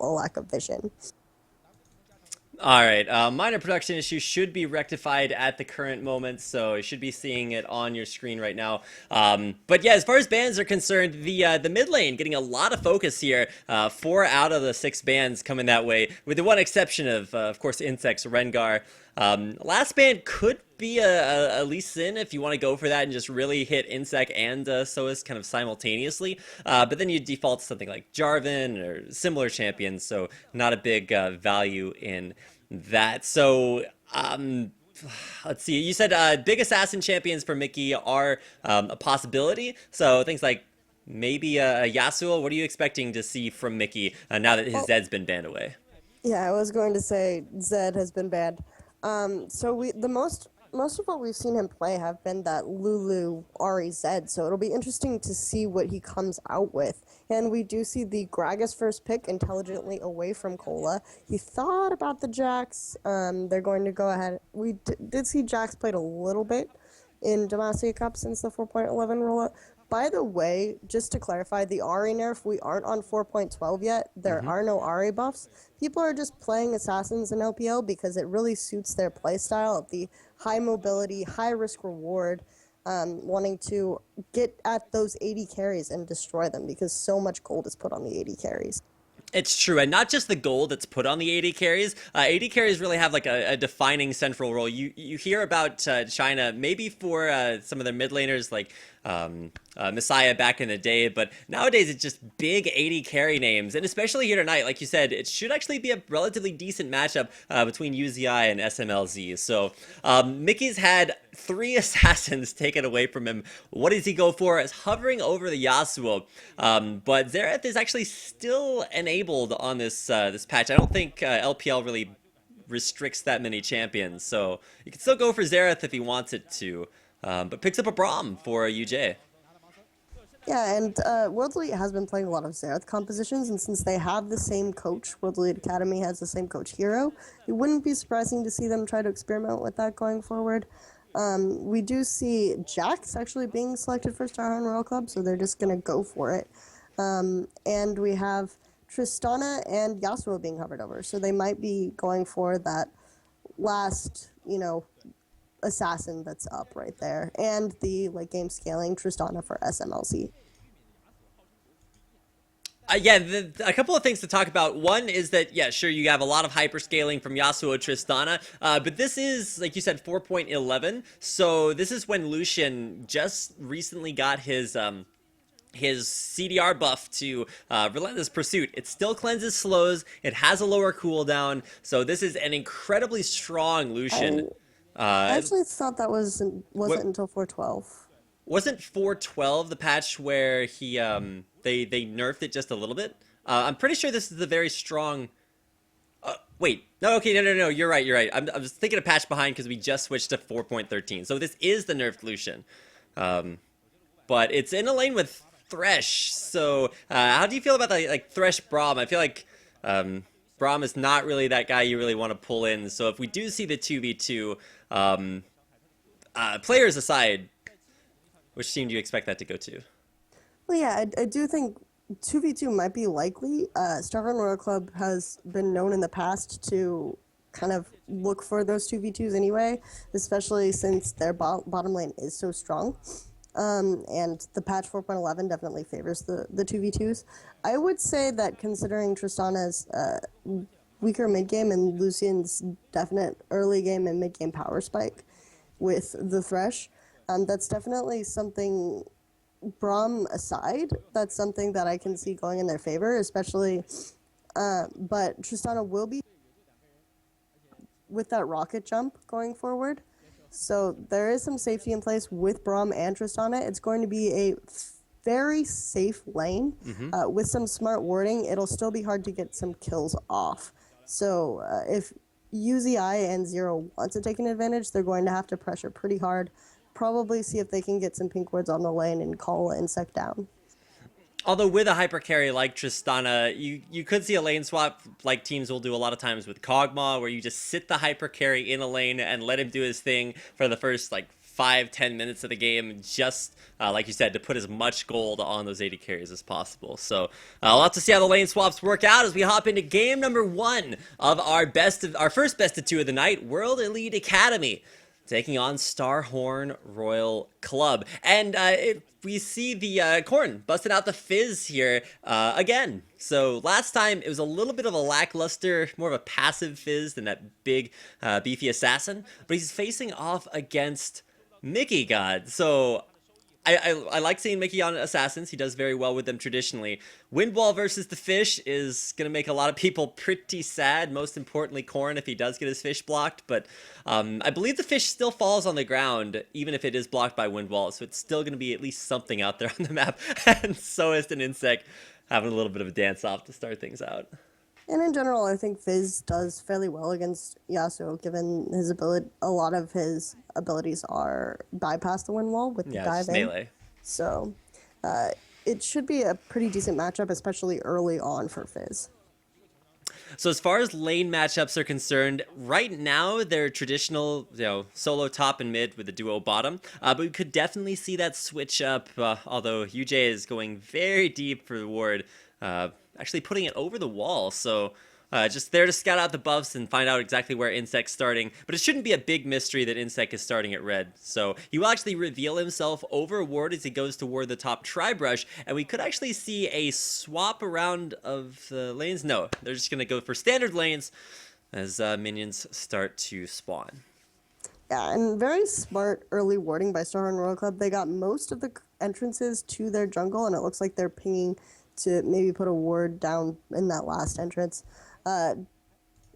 a lack of vision. All right, minor production issue should be rectified at the current moment, so you should be seeing it on your screen right now. But yeah, as far as bans are concerned, the mid lane getting a lot of focus here. 4 out of the 6 bans coming that way, with the one exception of course, Insect's Rengar. Last ban could be a Lee Sin if you want to go for that and just really hit Insect and Soas kind of simultaneously. But then you default to something like Jarvan or similar champions, so not a big value in that. So let's see. You said big assassin champions for Mickey are a possibility. So things like maybe a Yasuo. What are you expecting to see from Mickey now that his Well, Zed's been banned away? yeah, I was going to say Zed has been banned. So the most of what we've seen him play have been that Lulu Ari Zed. So it'll be interesting to see what he comes out with. And we do see the Gragas first pick intelligently away from Cola. He thought about the Jax. They're going to go ahead. We did see Jax played a little bit in Demacia Cup since the 4.11 rollout. By the way, just to clarify, the Ari nerf, we aren't on 4.12 yet. There Mm-hmm. are no Ari buffs. People are just playing Assassins in LPL because it really suits their playstyle of the high mobility, high risk reward, wanting to get at those 80 carries and destroy them because so much gold is put on the 80 carries. It's true, and not just the gold that's put on the AD carries. AD carries really have like a defining central role. You hear about China maybe for some of their mid laners like Messiah back in the day, but nowadays it's just big AD carry names, and especially here tonight, like you said, it should actually be a relatively decent matchup between UZI and SMLZ. So Mickey's had 3 assassins taken away from him. What does he go for? Is hovering over the Yasuo, but Xerath is actually still enabled on this patch. I don't think LPL really restricts that many champions, so you can still go for Xerath if he wants it to, but picks up a Braum for UJ. Yeah, and World Elite has been playing a lot of Xerath compositions, and since they have the same coach, World Elite Academy has the same coach Hero, it wouldn't be surprising to see them try to experiment with that going forward. We do see Jax actually being selected for Starhorn Royal Club, so they're just going to go for it. And we have Tristana and Yasuo being hovered over, so they might be going for that last, assassin that's up right there, and the late game scaling Tristana for SMLC. Yeah, a couple of things to talk about. One is that, yeah, sure, you have a lot of hyperscaling from Yasuo Tristana, but this is, like you said, 4.11, so this is when Lucian just recently got his CDR buff to Relentless Pursuit. It still cleanses slows, it has a lower cooldown, so this is an incredibly strong I Lucian. I Uh, actually thought that wasn't what until 412. wasn't 412 the patch where they nerfed it just a little bit? I'm pretty sure this is the very strong. Wait, no, okay, no. You're right. You're right. I was thinking of patch behind because we just switched to 4.13. So this is the nerfed Lucian, um, but it's in a lane with Thresh. So how do you feel about the like Thresh Braum? I feel like Braum is not really that guy you really want to pull in. So if we do see the 2v2, players aside, which team do you expect that to go to? Well, yeah, I do think 2v2 might be likely. Starhorn Royal Club has been known in the past to kind of look for those 2v2s anyway, especially since their bottom lane is so strong. And the patch 4.11 definitely favors the 2v2s. I would say that considering Tristana's weaker mid game and Lucian's definite early game and mid game power spike with the Thresh, that's definitely something. Braum aside, that's something that I can see going in their favor, especially. But Tristana will be with that rocket jump going forward. So there is some safety in place with Braum and Tristana. It's going to be a very safe lane Mm-hmm. with some smart warding. It'll still be hard to get some kills off. So if UZI and Zero want to take an advantage, they're going to have to pressure pretty hard. Probably see if they can get some pink wards on the lane and call Insect down. Although with a hyper carry like Tristana, you could see a lane swap like teams will do a lot of times with Kog'Maw, where you just sit the hyper carry in a lane and let him do his thing for the first like 5-10 minutes of the game, just like you said, to put as much gold on those AD carries as possible. So we'll have to see how the lane swaps work out as we hop into game number 1 of our first best of 2 of the night, World Elite Academy, taking on Starhorn Royal Club. And we see the Corn busting out the Fizz here again. So last time it was a little bit of a lackluster, more of a passive Fizz than that big beefy assassin. But he's facing off against Mickey God. So I like seeing Mickey on Assassins. He does very well with them traditionally. Windwall versus the Fish is going to make a lot of people pretty sad. Most importantly, Corn, if he does get his Fish blocked. But I believe the Fish still falls on the ground, even if it is blocked by Windwall. So it's still going to be at least something out there on the map. And Soist and Insect having a little bit of a dance-off to start things out. And in general, I think Fizz does fairly well against Yasuo, given his ability. A lot of his abilities are bypass the wind wall with the dive in. Melee. So it should be a pretty decent matchup, especially early on for Fizz. So as far as lane matchups are concerned, right now they're traditional, solo top and mid with the duo bottom. But we could definitely see that switch up, although UJ is going very deep for the ward, actually putting it over the wall. So just there to scout out the buffs and find out exactly where Insect's starting. But it shouldn't be a big mystery that Insect is starting at red. So he will actually reveal himself over ward as he goes toward the top Tri-Brush. And we could actually see a swap around of the lanes. No, they're just going to go for standard lanes as minions start to spawn. Yeah, and very smart early warding by Starhorn Royal Club. They got most of the entrances to their jungle, and it looks like they're pinging to maybe put a ward down in that last entrance.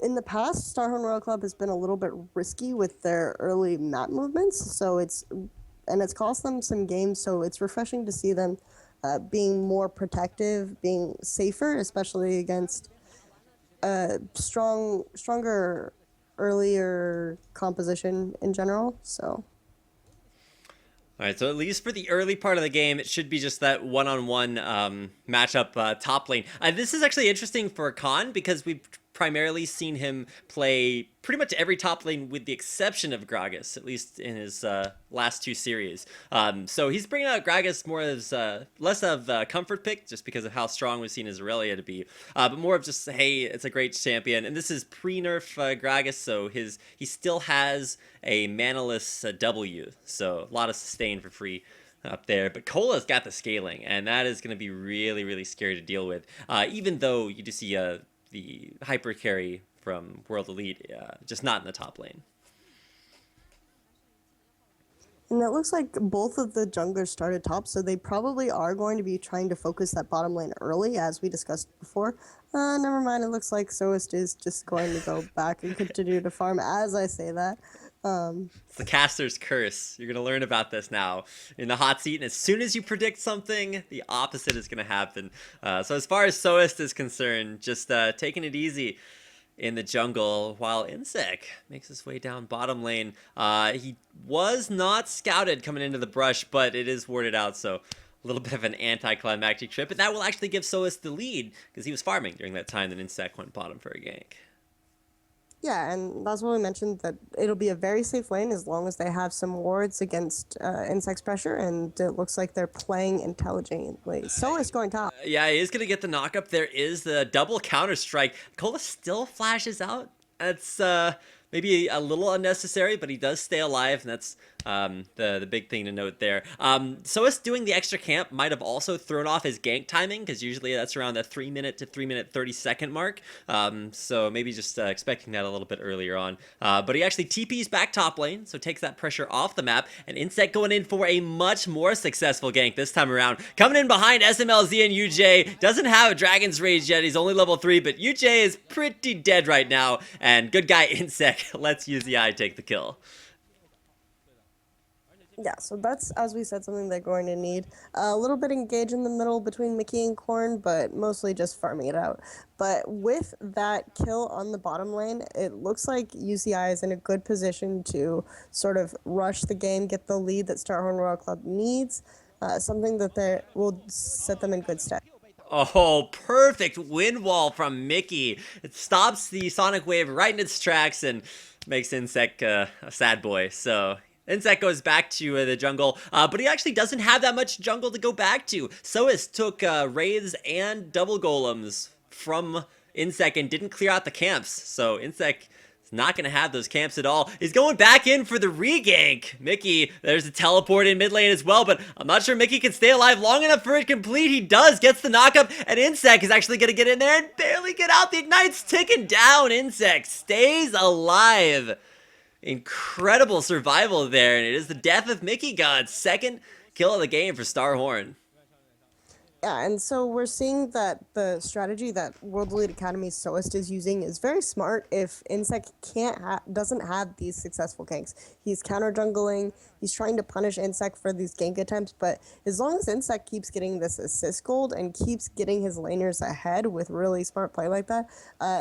In the past, Starhorn Royal Club has been a little bit risky with their early map movements, so it's cost them some games. So it's refreshing to see them being more protective, being safer, especially against stronger earlier composition in general. So. All right, so at least for the early part of the game, it should be just that one-on-one matchup top lane. This is actually interesting for Khan because we've primarily seen him play pretty much every top lane with the exception of Gragas, at least in his last 2 series. So he's bringing out Gragas more as less of a comfort pick just because of how strong we've seen his Aurelia to be, but more of just, hey, it's a great champion. And this is pre-nerf Gragas, so he still has a manaless W, so a lot of sustain for free up there. But Cola's got the scaling, and that is going to be really, really scary to deal with, even though you do see the hyper carry from World Elite, just not in the top lane. And it looks like both of the junglers started top, so they probably are going to be trying to focus that bottom lane early, as we discussed before. Never mind, it looks like Soist is just going to go back and continue to farm as I say that. It's the caster's curse. You're going to learn about this now in the hot seat, and as soon as you predict something, the opposite is going to happen. So as far as Soist is concerned, just taking it easy in the jungle while Insect makes his way down bottom lane. He was not scouted coming into the brush, but it is warded out, so a little bit of an anticlimactic trip, and that will actually give Soist the lead because he was farming during that time that Insect went bottom for a gank. Yeah, and that's what we mentioned, that it'll be a very safe lane as long as they have some wards against Insect's pressure, and it looks like they're playing intelligently. So is going top. Yeah, he is going to get the knockup. There is the double counter strike. Cola still flashes out. That's maybe a little unnecessary, but he does stay alive, and that's the big thing to note there. Soist doing the extra camp might have also thrown off his gank timing, because usually that's around the 3 minute to 3 minute 30-second mark. So maybe just expecting that a little bit earlier on. But he actually TPs back top lane, so takes that pressure off the map, and Insect going in for a much more successful gank this time around. Coming in behind SMLZ and UJ, doesn't have a Dragon's Rage yet, he's only level 3, but UJ is pretty dead right now, and good guy Insect lets UZI take the kill. Yeah, so that's, as we said, something they're going to need. A little bit engaged in the middle between Mickey and Corn, but mostly just farming it out. But with that kill on the bottom lane, it looks like UCI is in a good position to sort of rush the game, get the lead that Starhorn Royal Club needs, something that will set them in good stead. Oh, perfect wind wall from Mickey. It stops the Sonic Wave right in its tracks and makes Insect a sad boy. So Insect goes back to the jungle, but he actually doesn't have that much jungle to go back to. Sois took Wraiths and double golems from Insect and didn't clear out the camps. So Insect is not going to have those camps at all. He's going back in for the regank. Mickey, there's a teleport in mid lane as well, but I'm not sure Mickey can stay alive long enough for it to complete. He does, gets the knockup, and Insect is actually going to get in there and barely get out. The Ignite's ticking down. Insect stays alive. Incredible survival there, and it is the death of Mickey God's second kill of the game for Starhorn. Yeah, and so we're seeing that the strategy that World Elite Academy Soist is using is very smart if Insect doesn't have these successful ganks. He's counter jungling, he's trying to punish Insect for these gank attempts, but as long as Insect keeps getting this assist gold and keeps getting his laners ahead with really smart play like that,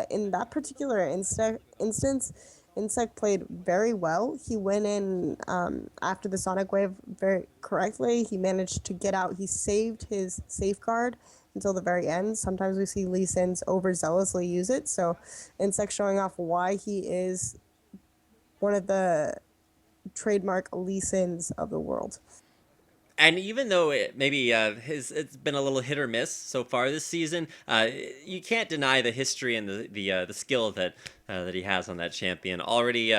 in that particular instance, Insect played very well. He went in after the Sonic Wave very correctly. He managed to get out. He saved his safeguard until the very end. Sometimes we see Lee Sin's overzealously use it. So Insect showing off why he is one of the trademark Lee Sins of the world. And even though it's been a little hit or miss so far this season, you can't deny the history and the skill that he has on that champion. Already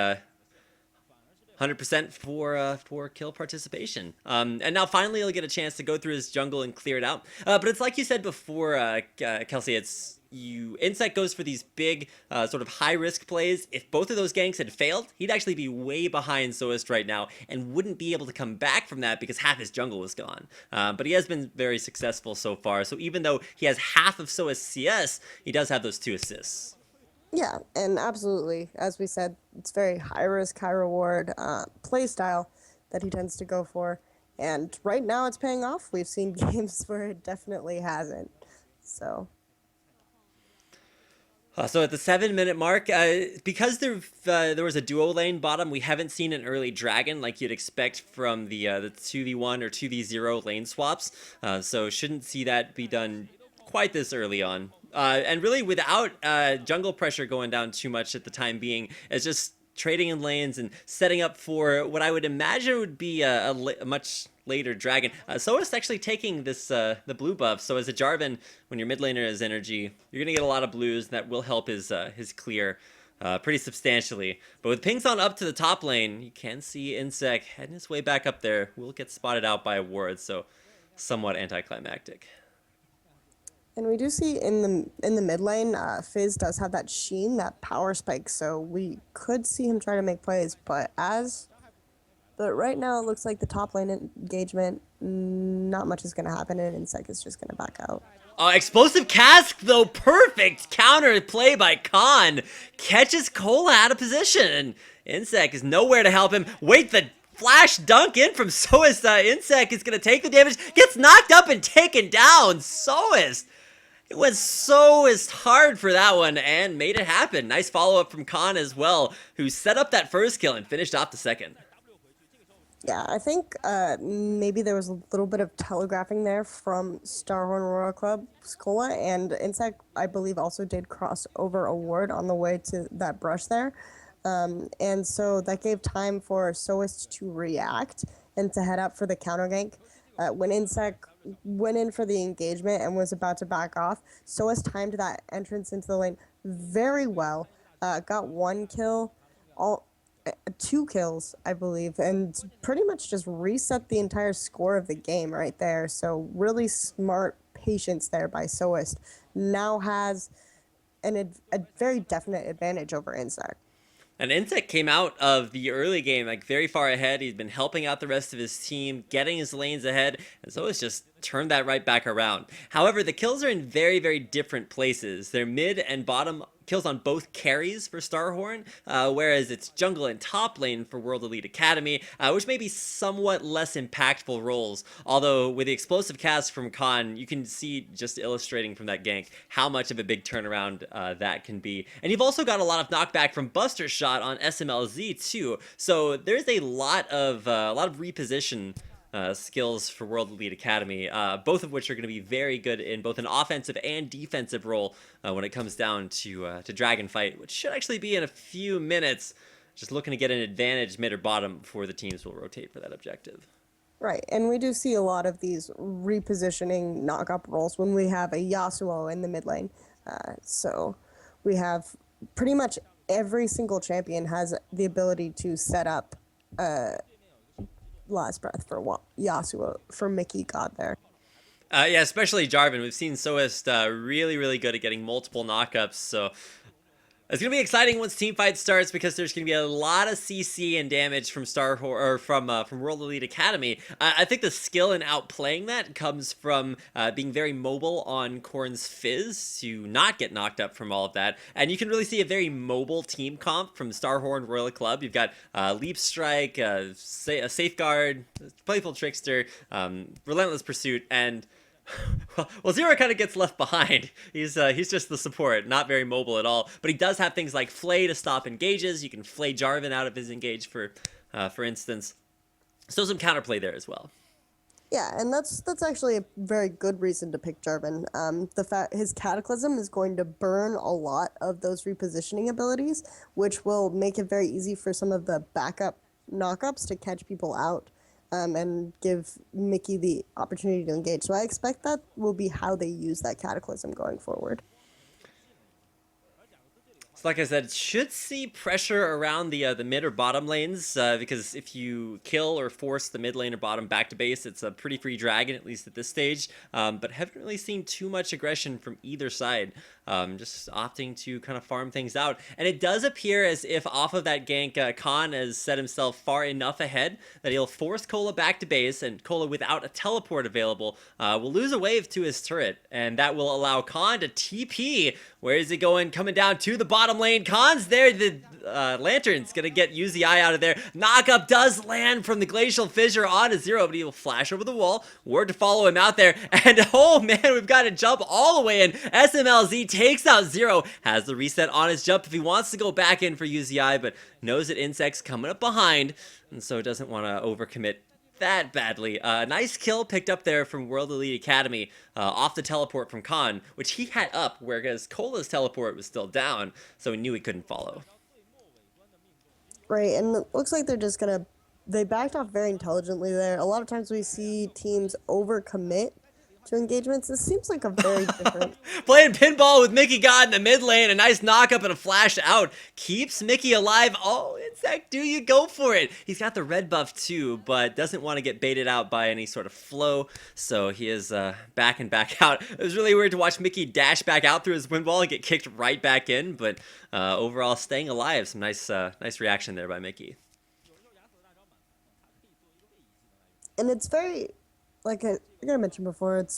100% for kill participation. And now finally he'll get a chance to go through his jungle and clear it out. But it's like you said before, Kelsey, Insect goes for these big sort of high risk plays. If both of those ganks had failed, he'd actually be way behind Soist right now and wouldn't be able to come back from that because half his jungle was gone. But he has been very successful so far. So even though he has half of Soist's CS, he does have those 2 assists. Yeah, and absolutely, as we said, it's very high risk, high reward play style that he tends to go for. And right now it's paying off. We've seen games where it definitely hasn't. So at the 7-minute mark, because there was a duo lane bottom, we haven't seen an early dragon like you'd expect from the 2v1 or 2v0 lane swaps. So shouldn't see that be done quite this early on. And really without jungle pressure going down too much at the time being, it's just trading in lanes and setting up for what I would imagine would be a much later dragon. Soist actually taking this the blue buff. So as a Jarvan, when your mid laner has energy, you're gonna get a lot of blues, and that will help his clear pretty substantially. But with pings on up to the top lane, you can see Insect heading his way back up there. Will get spotted out by a ward, so somewhat anticlimactic. and we do see in the mid lane, Fizz does have that sheen, that power spike, so we could see him try to make plays. But right now it looks like the top lane engagement, not much is going to happen, and Insect is just going to back out. Explosive cask, though, perfect counter play by Khan. Catches Cola out of position. Insect is nowhere to help him. Wait, the flash dunk in from Soist. Insect is going to take the damage. Gets knocked up and taken down. Soist. It went Soist hard for that one and made it happen. Nice follow-up from Khan as well, who set up that first kill and finished off the second. Yeah, I think maybe there was a little bit of telegraphing there from Starhorn Royal Club, Skola, and Insect, I believe, also did cross over a ward on the way to that brush there. And so that gave time for Soist to react and to head up for the counter gank. When Insect went in for the engagement and was about to back off, Soist timed that entrance into the lane very well, got 1 kill, 2 kills, I believe, and pretty much just reset the entire score of the game right there. So really smart patience there by Soist. Now has a very definite advantage over Insect. And Insect came out of the early game like very far ahead. He's been helping out the rest of his team, getting his lanes ahead, and so it's just turned that right back around. However, the kills are in very, very different places. They're mid and bottom kills on both carries for Starhorn, whereas it's jungle and top lane for World Elite Academy, which may be somewhat less impactful roles. Although with the explosive cast from Khan, you can see, just illustrating from that gank, how much of a big turnaround that can be. And you've also got a lot of knockback from Buster Shot on SMLZ too. So there's a lot of reposition skills for World Elite Academy, both of which are going to be very good in both an offensive and defensive role when it comes down to Dragon Fight, which should actually be in a few minutes. just looking to get an advantage mid or bottom before the teams will rotate for that objective. Right, and we do see a lot of these repositioning knock-up roles when we have a Yasuo in the mid lane. So we have pretty much every single champion has the ability to set up last breath for Yasuo for Mickey got there. Yeah, especially Jarvan. We've seen Soest really, really good at getting multiple knockups. So it's gonna be exciting once team fight starts because there's gonna be a lot of CC and damage from from World Elite Academy. I think the skill in outplaying that comes from being very mobile on Korn's Fizz to not get knocked up from all of that, and you can really see a very mobile team comp from Starhorn Royal Club. You've got Leap Strike, a Safeguard, Playful Trickster, Relentless Pursuit, and well, Zero kind of gets left behind. He's just the support, not very mobile at all. But he does have things like Flay to stop engages. You can flay Jarvan out of his engage, for instance. So some counterplay there as well. Yeah, and that's actually a very good reason to pick Jarvan. The fact his Cataclysm is going to burn a lot of those repositioning abilities, which will make it very easy for some of the backup knockups to catch people out. And give Mickey the opportunity to engage. So I expect that will be how they use that Cataclysm going forward. So like I said, should see pressure around the mid or bottom lanes because if you kill or force the mid lane or bottom back to base, it's a pretty free dragon, at least at this stage. But haven't really seen too much aggression from either side. Just opting to kind of farm things out. And it does appear as if off of that gank, Khan has set himself far enough ahead that he'll force Cola back to base, and Cola, without a teleport available, will lose a wave to his turret, and that will allow Khan to TP. Where is he going? Coming down to the bottom lane. Khan's there. The Lantern's going to get UZI out of there. Knockup does land from the Glacial Fissure on a Zero, but he will flash over the wall. Word to follow him out there. And oh man, we've got to jump all the way in. SMLZ takes out Zero. Has the reset on his jump if he wants to go back in for UZI, but knows that Insect's coming up behind, and so doesn't want to overcommit that badly. Nice kill picked up there from World Elite Academy off the teleport from Khan, which he had up, whereas Cola's teleport was still down, so he knew he couldn't follow. Right, and it looks like they're just gonna, they backed off very intelligently there. A lot of times we see teams overcommit to engagements. This seems like a very different... Playing pinball with Mickey God in the mid lane. A nice knockup and a flash out. Keeps Mickey alive. Oh, Insect, do you go for it? He's got the red buff too, but doesn't want to get baited out by any sort of flow. So he is back and back out. It was really weird to watch Mickey dash back out through his wind wall and get kicked right back in. But overall, staying alive. Some nice reaction there by Mickey. And it's very... like I think I mentioned before, it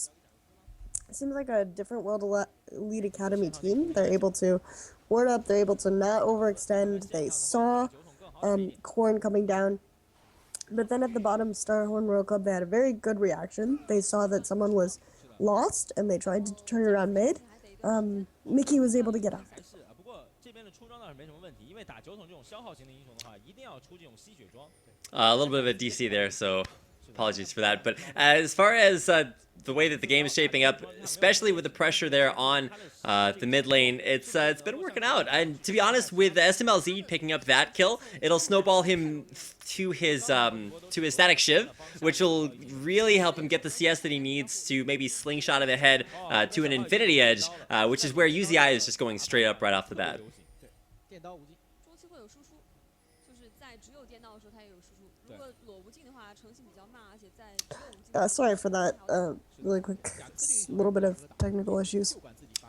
seems like a different World Elite Academy team. They're able to ward up, they're able to not overextend. They saw Korn coming down. But then at the bottom, Starhorn Royal Club, they had a very good reaction. They saw that someone was lost, and they tried to turn around mid. Mickey was able to get out. A little bit of a DC there, so apologies for that. But as far as the way that the game is shaping up, especially with the pressure there on the mid lane, it's been working out. And to be honest, with SMLZ picking up that kill, it'll snowball him to his static shiv, which will really help him get the CS that he needs to maybe slingshot him ahead to an infinity edge, which is where UZI is just going straight up right off the bat. Sorry for that. Really quick, little bit of technical issues.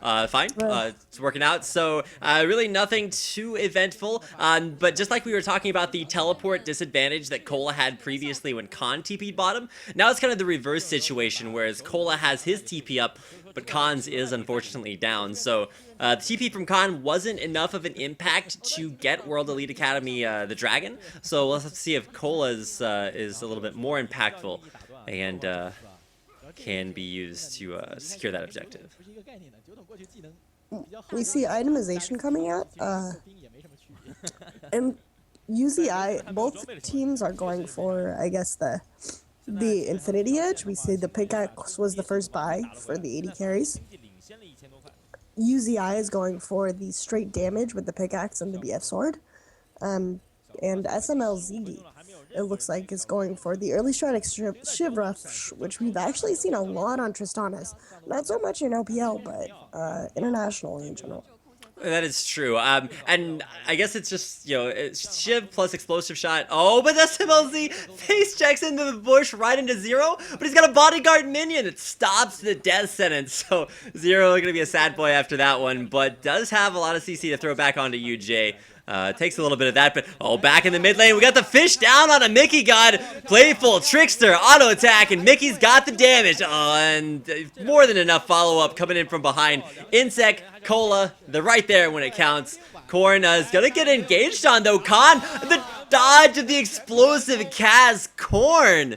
Fine. It's working out. So really nothing too eventful. But just like we were talking about the teleport disadvantage that Cola had previously when Khan TP'd bottom, now it's kind of the reverse situation, whereas Cola has his TP up, but Khan's is unfortunately down. So the TP from Khan wasn't enough of an impact to get World Elite Academy the Dragon. So we'll have to see if Cola's is a little bit more impactful and can be used to secure that objective. We see itemization coming out, and UZI, both teams are going for, I guess, the Infinity Edge. We see the pickaxe was the first buy for the 80 carries. UZI is going for the straight damage with the pickaxe and the BF sword. and SMLZ, it looks like, is going for the early strike Shiv Rush, which we've actually seen a lot on Tristanis. Not so much in LPL, but internationally in general. That is true. And I guess it's just, it's Shiv plus explosive shot. Oh, but SMLZ face checks into the bush right into Zero, but he's got a bodyguard minion that stops the death sentence. So Zero going to be a sad boy after that one, but does have a lot of CC to throw back onto UJ. Takes a little bit of that, but back in the mid lane, we got the fish down on a Mickey God. Playful, trickster, auto attack, and Mickey's got the damage. And more than enough follow up coming in from behind. Insect, Cola, they're right there when it counts. Korn is gonna get engaged on though. Khan, the dodge of the explosive Kaz. Korn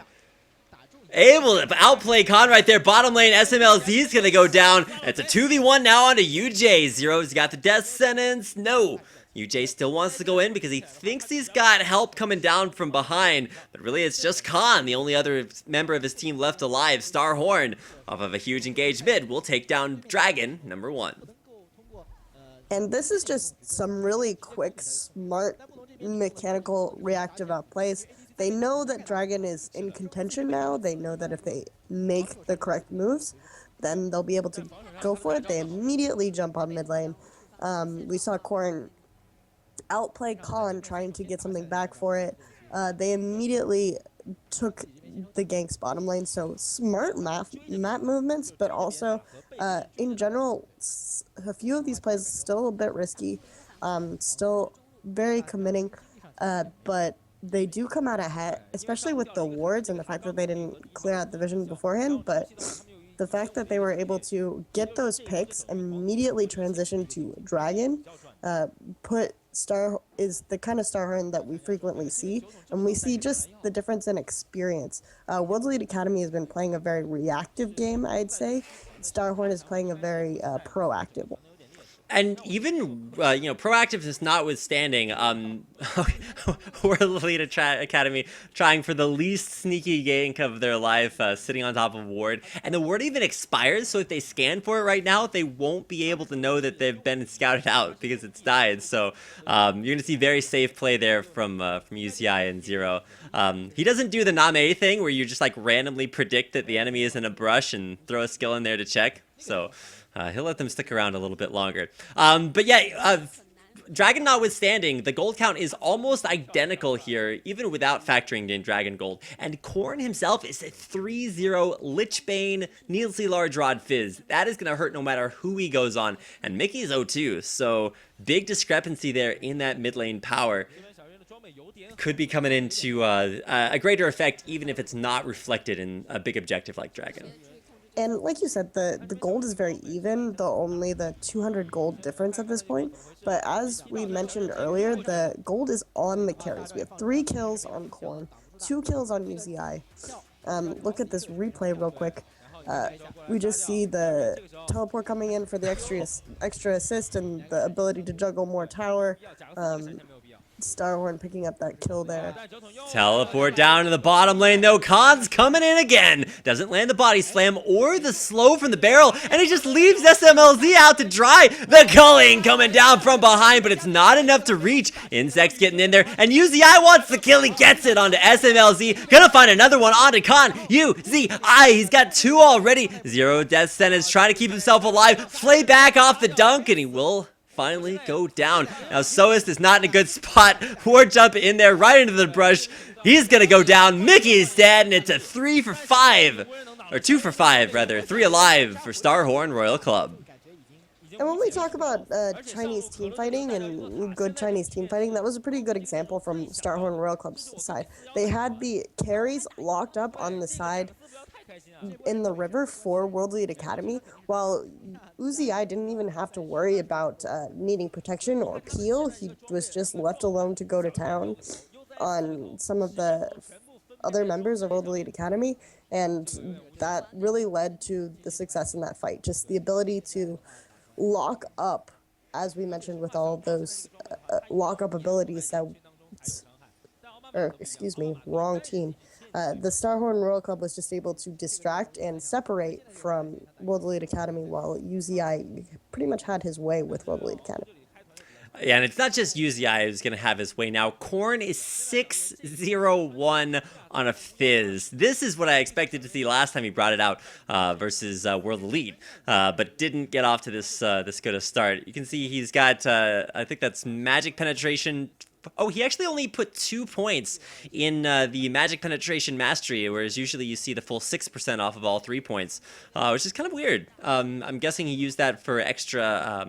able to outplay Khan right there. Bottom lane, SMLZ is gonna go down. It's a 2v1 now onto UJ. Zero's got the death sentence. No. UJ still wants to go in because he thinks he's got help coming down from behind, but really it's just Khan, the only other member of his team left alive. Starhorn, off of a huge engaged mid, will take down Dragon, number 1. And this is just some really quick, smart, mechanical, reactive outplays. They know that Dragon is in contention now. They know that if they make the correct moves, then they'll be able to go for it. They immediately jump on mid lane. We saw Korn outplay Khan trying to get something back for it. They immediately took the gank's bottom lane, so smart map movements, but also in general, a few of these plays still a bit risky, still very committing, but they do come out ahead, especially with the wards and the fact that they didn't clear out the vision beforehand, but the fact that they were able to get those picks, immediately transition to Dragon, put Star is the kind of Starhorn that we frequently see, and we see just the difference in experience. World Elite Academy has been playing a very reactive game, I'd say. Starhorn is playing a very proactive one. And even, proactiveness notwithstanding, World Elite Academy trying for the least sneaky gank of their life, sitting on top of ward. And the ward even expires, so if they scan for it right now, they won't be able to know that they've been scouted out because it's died. So you're going to see very safe play there from UCI and Zero. He doesn't do the Name thing where you just like randomly predict that the enemy is in a brush and throw a skill in there to check. So he'll let them stick around a little bit longer. But yeah, Dragon notwithstanding, the gold count is almost identical here, even without factoring in Dragon Gold. And Korn himself is at 3-0 Lichbane, Nielsen Large Rod Fizz. That is going to hurt no matter who he goes on. And Mickey's 0-2, so big discrepancy there in that mid lane power. Could be coming into a greater effect, even if it's not reflected in a big objective like Dragon. And like you said, the gold is very even, only the 200 gold difference at this point. But as we mentioned earlier, the gold is on the carries. We have 3 kills on Korn, 2 kills on UZI. Look at this replay real quick. We just see the teleport coming in for the extra assist and the ability to juggle more tower. Starhorn picking up that kill there. Teleport down to the bottom lane though. Khan's coming in again. Doesn't land the body slam or the slow from the barrel, and he just leaves SMLZ out to dry. The culling coming down from behind, but it's not enough to reach. Insect's getting in there, and UZI wants the kill. He gets it onto SMLZ. Gonna find another one onto Khan. UZI, he's got 2 already. Zero death sentence, trying to keep himself alive. Flay back off the dunk, and he will finally go down. Now Soist is not in a good spot. Ward jump in there right into the brush. He's gonna go down. Mickey is dead, and it's a 3 for 5. Or 2 for 5, rather. 3 alive for Starhorn Royal Club. And when we talk about Chinese team fighting and good Chinese team fighting, that was a pretty good example from Starhorn Royal Club's side. They had the carries locked up on the side in the river for World Elite Academy, while Uzi didn't even have to worry about needing protection or peel. He was just left alone to go to town on some of the other members of World Elite Academy, and that really led to the success in that fight. Just the ability to lock up, as we mentioned, with all of those lock-up abilities that... Or, excuse me, wrong team. The Starhorn Royal Club was just able to distract and separate from World Elite Academy, while UZI pretty much had his way with World Elite Academy. Yeah, and it's not just UZI who's going to have his way now. Korn is 6-0-1 on a Fizz. This is what I expected to see last time he brought it out versus World Elite, but didn't get off to this good a start. You can see he's got, I think that's Magic Penetration. Oh, he actually only put 2 points in the Magic Penetration Mastery, whereas usually you see the full 6% off of all 3 points, which is kind of weird. I'm guessing he used that for extra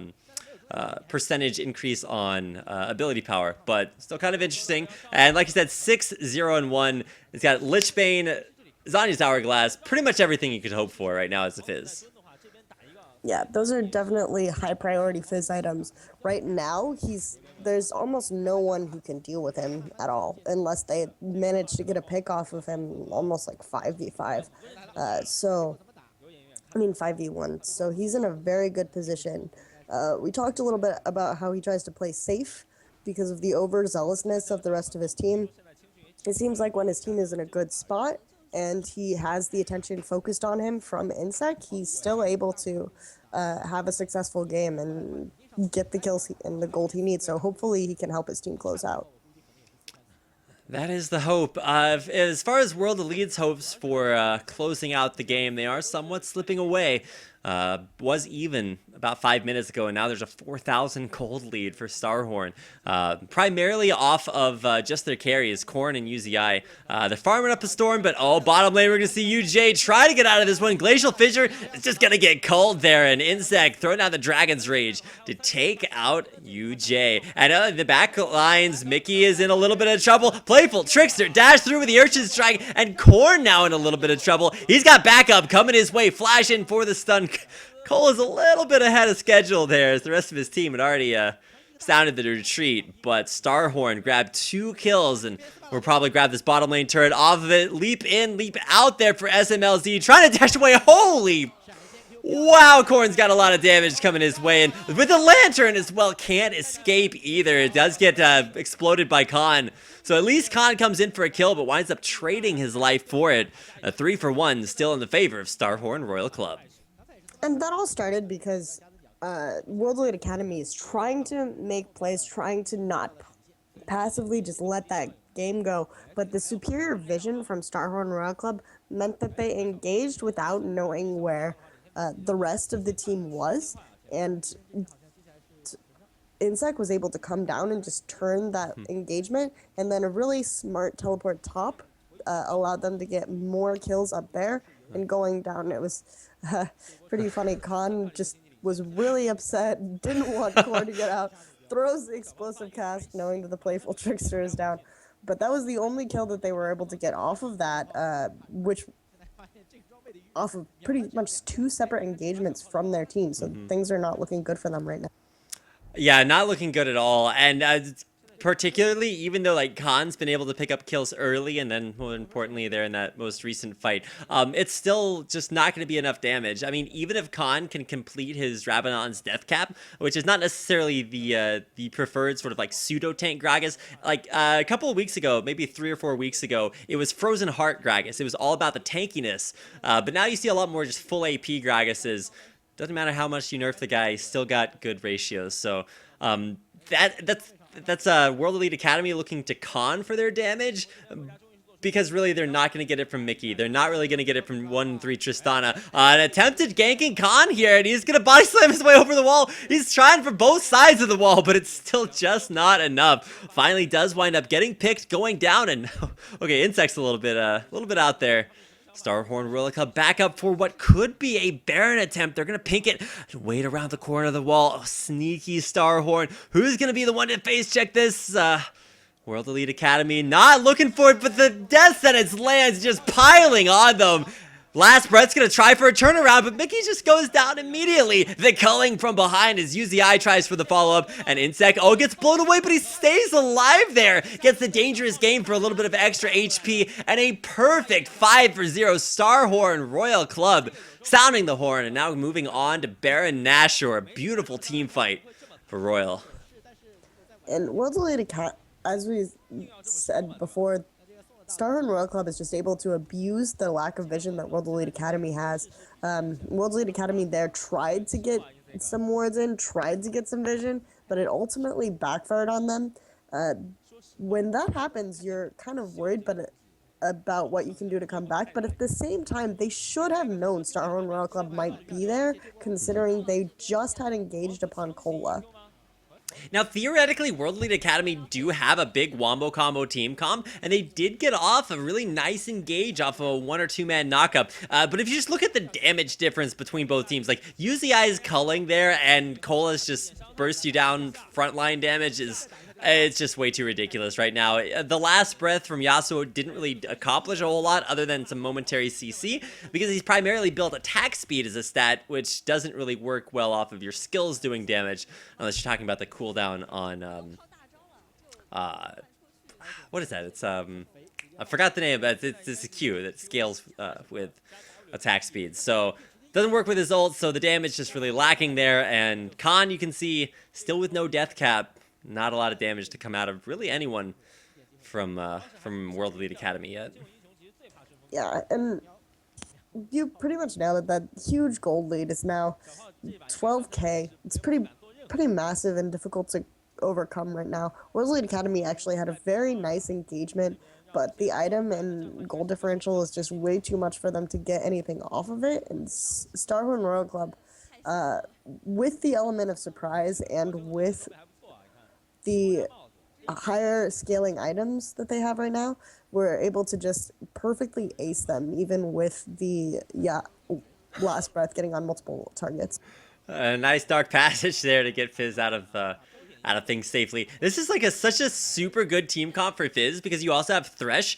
percentage increase on ability power, but still kind of interesting. And like I said, 6-0-1. It's got Lich Bane, Zanya's Hourglass, pretty much everything you could hope for right now as a Fizz. Yeah, those are definitely high priority Fizz items. Right now, there's almost no one who can deal with him at all, unless they manage to get a pick off of him almost like 5v5. I mean 5v1. So he's in a very good position. We talked a little bit about how he tries to play safe because of the overzealousness of the rest of his team. It seems like when his team is in a good spot and he has the attention focused on him from Insec, he's still able to have a successful game and get the kills and the gold he needs. So hopefully he can help his team close out. That is the hope. As far as World Elite's hopes for closing out the game, they are somewhat slipping away. Was even about 5 minutes ago, and now there's a 4,000 cold lead for Starhorn. Primarily off of just their carries, Korn and UZI. They're farming up a storm, but bottom lane, we're going to see UJ try to get out of this one. Glacial Fissure is just going to get cold there, and Insect throwing out the Dragon's Rage to take out UJ. And the back lines, Mickey is in a little bit of trouble. Playful, Trickster, dash through with the Urchin Strike, and Korn now in a little bit of trouble. He's got backup coming his way, flash in for the stun. Cole is a little bit ahead of schedule there as the rest of his team had already sounded the retreat, but Starhorn grabbed 2 kills and will probably grab this bottom lane turret off of it. Leap in, leap out there for SMLZ, trying to dash away. Holy wow, Korn's got a lot of damage coming his way, and with the lantern as well, can't escape either. It does get exploded by Khan. So at least Khan comes in for a kill, but winds up trading his life for it. A 3-for-1 still in the favor of Starhorn Royal Club. And that all started because World Elite Academy is trying to make plays, trying to not passively just let that game go. But the superior vision from Starhorn Royal Club meant that they engaged without knowing where the rest of the team was. And Insec was able to come down and just turn that engagement. And then a really smart teleport top allowed them to get more kills up there. And going down, it was pretty funny. Khan just was really upset, didn't want Core to get out, throws the explosive cast, knowing that the Playful Trickster is down. But that was the only kill that they were able to get off of that, which off of pretty much 2 separate engagements from their team. So things are not looking good for them right now. Yeah, not looking good at all. And particularly, even though like Khan's been able to pick up kills early, and then more importantly there in that most recent fight, it's still just not going to be enough damage. I mean, even if Khan can complete his Rabadon's death cap, which is not necessarily the preferred sort of like pseudo tank Gragas, like a couple of weeks ago, maybe 3 or 4 weeks ago, it was Frozen Heart Gragas. It was all about the tankiness, but now you see a lot more just full AP Gragases. Doesn't matter how much you nerf the guy, he's still got good ratios. So that's World Elite Academy looking to Khan for their damage, because really they're not going to get it from Mickey. They're not really going to get it from 1-3 Tristana. An attempted ganking Khan here, and he's going to body slam his way over the wall. He's trying for both sides of the wall, but it's still just not enough. Finally does wind up getting picked, going down, and okay, Insect's a little bit out there. Starhorn Royal Club back up for what could be a Baron attempt. They're going to pink it, wait around the corner of the wall. Oh, sneaky Starhorn. Who's going to be the one to face check this? World Elite Academy not looking for it, but the death sentence lands just piling on them. Last Brett's going to try for a turnaround, but Mickey just goes down immediately. The culling from behind as UZI tries for the follow-up, and Insect, gets blown away, but he stays alive there. Gets the dangerous game for a little bit of extra HP, and a perfect 5-for-0 Starhorn Royal Club. Sounding the horn, and now moving on to Baron Nashor. A beautiful team fight for Royal. And World Elite Academy, as we said before, Starhorn Royal Club is just able to abuse the lack of vision that World Elite Academy has. World Elite Academy there tried to get some wards in, tried to get some vision, but it ultimately backfired on them. Uh, when that happens, you're kind of worried, but about what you can do to come back. But at the same time, they should have known Starhorn Royal Club might be there, considering they just had engaged upon Cola. Now, theoretically, World Elite Academy do have a big wombo combo team comp, and they did get off a really nice engage off of a 1 or 2 man knockup. But if you just look at the damage difference between both teams, like UZI's culling there and Cola's just burst you down frontline damage is it's just way too ridiculous right now. The last breath from Yasuo didn't really accomplish a whole lot other than some momentary CC because he's primarily built attack speed as a stat, which doesn't really work well off of your skills doing damage unless you're talking about the cooldown on what is that? It's I forgot the name, but it's a Q that scales with attack speed. So doesn't work with his ult, so the damage just really lacking there. And Khan, you can see, still with no death cap. Not a lot of damage to come out of really anyone from World Elite Academy yet. Yeah, and you pretty much nailed it. That huge gold lead is now 12K. It's pretty massive and difficult to overcome right now. World Elite Academy actually had a very nice engagement, but the item and gold differential is just way too much for them to get anything off of it. And Starhorn Royal Club, with the element of surprise and with the higher scaling items that they have right now, we're able to just perfectly ace them, even with the last breath getting on multiple targets. A nice dark passage there to get Fizz out of things safely. This is like such a super good team comp for Fizz because you also have Thresh.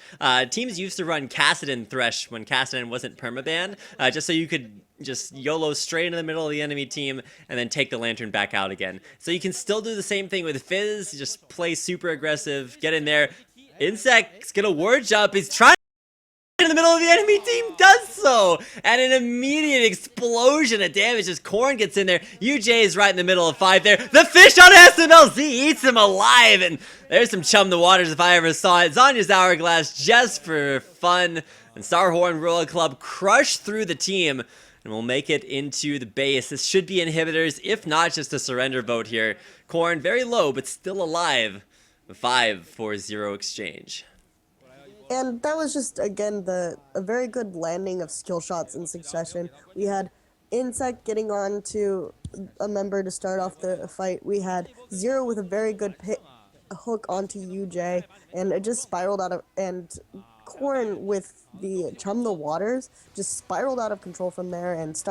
Teams used to run Kassadin Thresh when Kassadin wasn't permaban, just so you could just YOLO straight into the middle of the enemy team and then take the lantern back out again. So you can still do the same thing with Fizz, just play super aggressive, get in there. Insect's gonna ward jump, he's trying in the middle of the enemy team, does so, and an immediate explosion of damage as Korn gets in there. UJ is right in the middle of 5 there. The fish on SMLZ eats him alive, and there's some chum the waters if I ever saw it. Zanya's Hourglass just for fun, and Starhorn Royal Club crush through the team, and we'll make it into the base. This should be inhibitors, if not just a surrender vote here. Korn very low, but still alive. 5-4-0 exchange. And that was just, again, a very good landing of skill shots in succession. We had Insect getting on to a member to start off the fight. We had Zero with a very good hook onto UJ, and it just spiraled out of... And Korn with the Chum the Waters just spiraled out of control from there and started